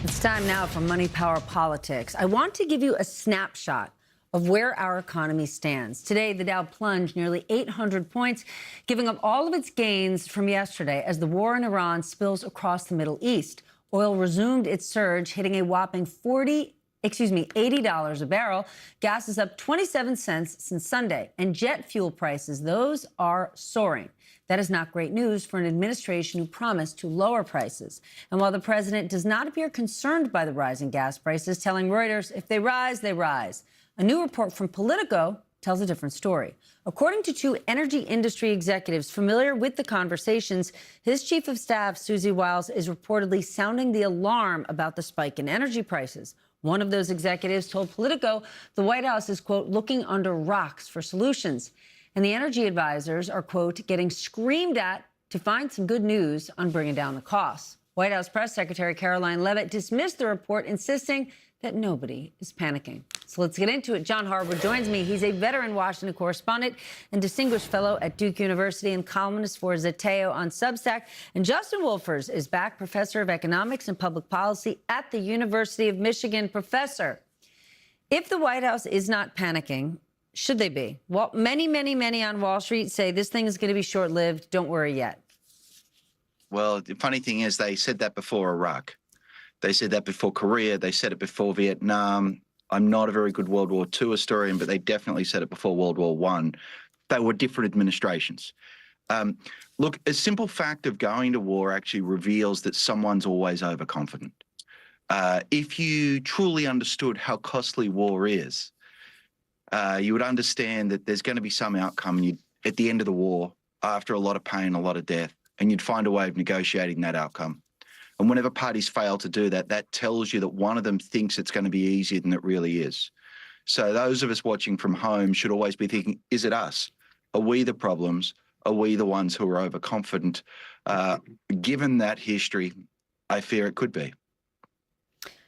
It's time now for Money Power Politics. I want to give you a snapshot of where our economy stands. Today, the Dow plunged nearly 800 points, giving up all of its gains from yesterday as the war in Iran spills across the Middle East. Oil resumed its surge, hitting a whopping $80 a barrel. Gas is up 27 cents since Sunday. And jet fuel prices, those are soaring. That is not great news for an administration who promised to lower prices. And while the president does not appear concerned by the rising gas prices, telling Reuters, if they rise, they rise. A new report from Politico tells a different story. According to two energy industry executives familiar with the conversations, his chief of staff, Susie Wiles, is reportedly sounding the alarm about the spike in energy prices. One of those executives told Politico the White House is, quote, looking under rocks for solutions. And the energy advisors are, quote, getting screamed at to find some good news on bringing down the costs. White House Press Secretary Caroline Leavitt dismissed the report, insisting that nobody is panicking. So let's get into it. John Harwood joins me. He's a veteran Washington correspondent and distinguished fellow at Duke University and columnist for Zateo on Substack. And Justin Wolfers is back, professor of economics and public policy at the University of Michigan. Professor, if the White House is not panicking, should they be? Well, many on Wall Street say this thing is going to be short-lived. Don't worry yet. Well, the funny thing is they said that before Iraq. They said that before Korea. They said it before Vietnam. I'm not a very good World War II historian, but they definitely said it before World War I. They were different administrations. Look, a simple fact of going to war actually reveals that someone's always overconfident. If you truly understood how costly war is, you would understand that there's going to be some outcome at the end of the war, after a lot of pain, a lot of death, and you'd find a way of negotiating that outcome. And whenever parties fail to do that, that tells you that one of them thinks it's going to be easier than it really is. So those of us watching from home should always be thinking, is it us? Are we the problems? Are we the ones who are overconfident? Given that history, I fear it could be.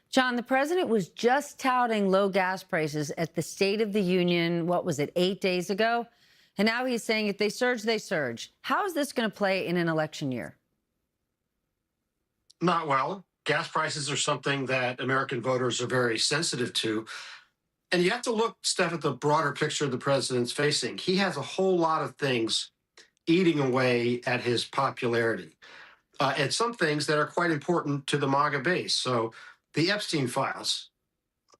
John, the president was just touting low gas prices at the State of the Union, what was it, 8 days ago? And now he's saying if they surge, they surge. How is this going to play in an election year? Not well. Gas prices are something that American voters are very sensitive to. And you have to look, Steph, at the broader picture the president's facing. He has a whole lot of things eating away at his popularity, and some things that are quite important to the MAGA base. So the Epstein files,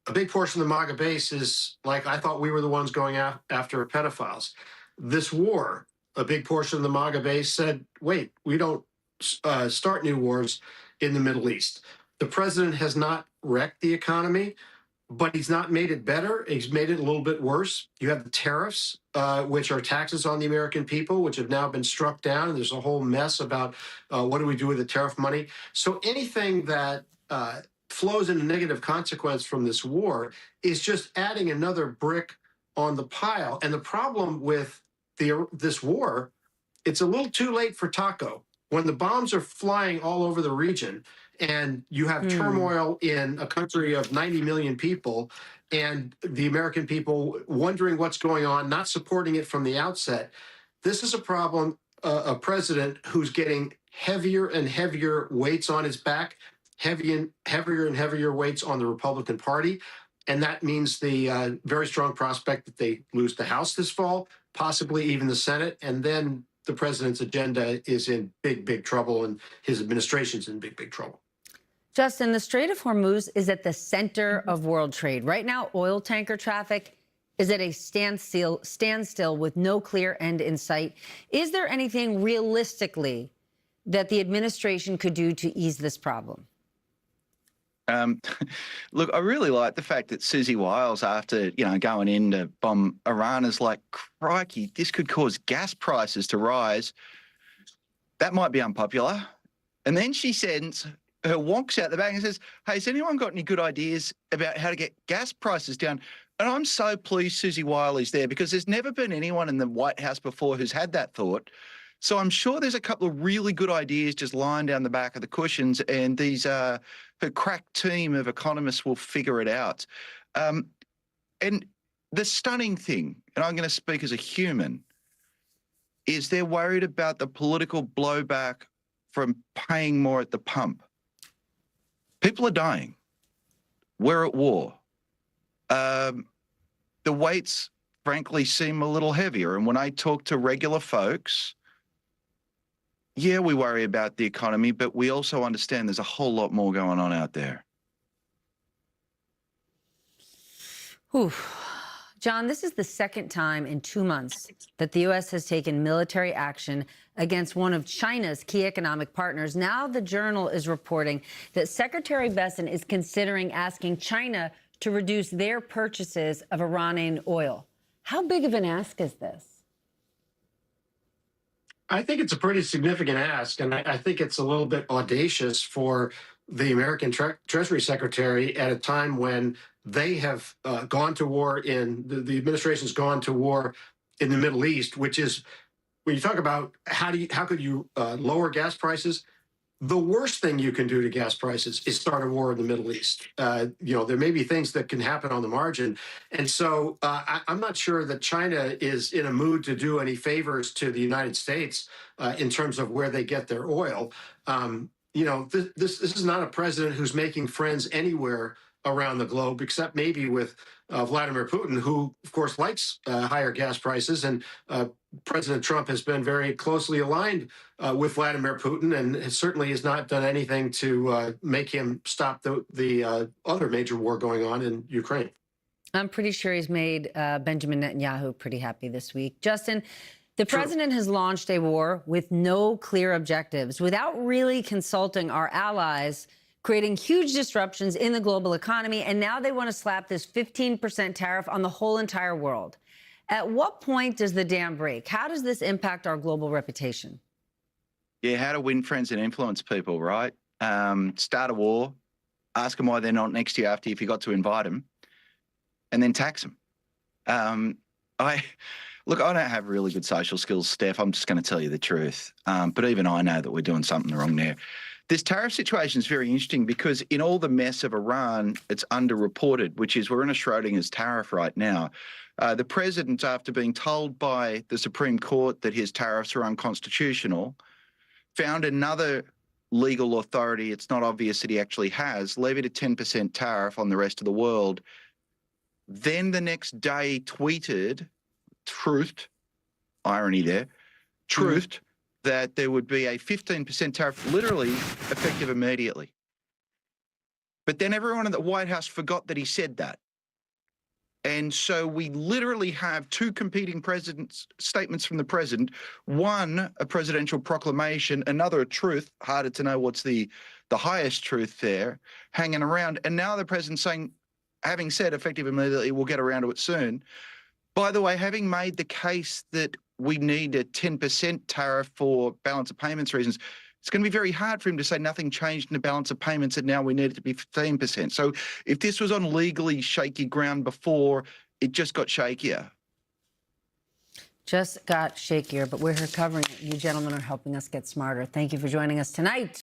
a big portion of the MAGA base is like, I thought we were the ones going after pedophiles. This war, a big portion of the MAGA base said, wait, we don't start new wars in the Middle East. The president has not wrecked the economy, but he's not made it better. He's made it a little bit worse. You have the tariffs, which are taxes on the American people, which have now been struck down. And there's a whole mess about what do we do with the tariff money. So anything that flows in a negative consequence from this war is just adding another brick on the pile. And the problem with this war, it's a little too late for taco. When the bombs are flying all over the region and you have turmoil in a country of 90 million people and the American people wondering what's going on, not supporting it from the outset, this is a problem, a president who's getting heavier and heavier weights on his back, heavier and heavier weights on the Republican Party. And that means the very strong prospect that they lose the House this fall, possibly even the Senate, and then the president's agenda is in big trouble and his administration's in big trouble. Justin, the Strait of Hormuz is at the center of world trade. Right now, oil tanker traffic is at a standstill with no clear end in sight. Is there anything realistically that the administration could do to ease this problem? Look, I really like the fact that Susie Wiles, after, going in to bomb Iran, is like, crikey, this could cause gas prices to rise. That might be unpopular. And then she sends her wonks out the back and says, hey, has anyone got any good ideas about how to get gas prices down? And I'm so pleased Susie Wiles is there, because there's never been anyone in the White House before who's had that thought. So I'm sure there's a couple of really good ideas just lying down the back of the cushions, and her crack team of economists will figure it out. And the stunning thing, and I'm going to speak as a human, is they're worried about the political blowback from paying more at the pump. People are dying. We're at war. The weights, frankly, seem a little heavier. And when I talk to regular folks, yeah, we worry about the economy, but we also understand there's a whole lot more going on out there. Whew. John, this is the second time in 2 months that the U.S. has taken military action against one of China's key economic partners. Now the Journal is reporting that Secretary Bessent is considering asking China to reduce their purchases of Iranian oil. How big of an ask is this? I think it's a pretty significant ask, and I think it's a little bit audacious for the American Treasury Secretary at a time when they have gone to war the administration's gone to war in the Middle East, which is, when you talk about how could you lower gas prices, the worst thing you can do to gas prices is start a war in the Middle East. There may be things that can happen on the margin. And so I'm not sure that China is in a mood to do any favors to the United States in terms of where they get their oil. This is not a president who's making friends anywhere around the globe, except maybe with Vladimir Putin, who, of course, likes higher gas prices. And President Trump has been very closely aligned with Vladimir Putin, and certainly has not done anything to make him stop the other major war going on in Ukraine. I'm pretty sure he's made Benjamin Netanyahu pretty happy this week. Justin, the president has launched a war with no clear objectives, without really consulting our allies, creating huge disruptions in the global economy, and now they want to slap this 15% tariff on the whole entire world. At what point does the dam break? How does this impact our global reputation? Yeah, how to win friends and influence people, right? Start a war, ask them why they're not next to you after you forgot to invite them, and then tax them. I don't have really good social skills, Steph. I'm just going to tell you the truth. But even I know that we're doing something wrong there. This tariff situation is very interesting because in all the mess of Iran, it's underreported, which is we're in a Schrödinger's tariff right now. The president, after being told by the Supreme Court that his tariffs are unconstitutional, found another legal authority, it's not obvious that he actually has, levied a 10% tariff on the rest of the world. Then the next day tweeted, irony there, that there would be a 15% tariff literally effective immediately. But then everyone at the White House forgot that he said that. And so we literally have two competing statements from the president, one a presidential proclamation, another a truth, harder to know what's the highest truth there, hanging around. And now the president saying, having said effective immediately, we'll get around to it soon. By the way, having made the case that we need a 10% tariff for balance of payments reasons, it's going to be very hard for him to say nothing changed in the balance of payments and now we need it to be 15%. So if this was on legally shaky ground before, it just got shakier. Just got shakier, but we're here covering it. You gentlemen are helping us get smarter. Thank you for joining us tonight.